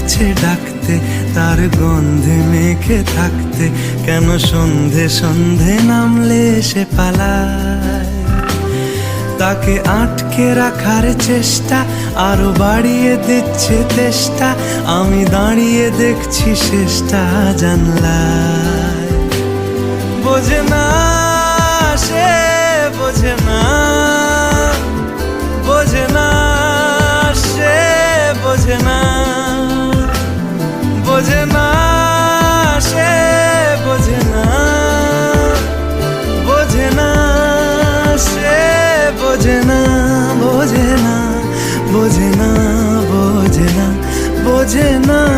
ইচ্ছে ডাকতে, তার গন্ধে মেখে থাকতে, কেন সন্ধে সন্ধে নামলে সে পালায়। তাকে আটকে রাখার চেষ্টা আরো বাড়িয়ে দিচ্ছে তেষ্টা, আমি দাঁড়িয়ে দেখছি শেষটা জানলায়। বোঝে না সে, বোঝে না, বোঝে না সে, বোঝে না, বোঝে না সে, বোঝে না, বোঝে না সে, বোঝে না, বোঝে না, বোঝে না, বোঝে না, বোঝে না।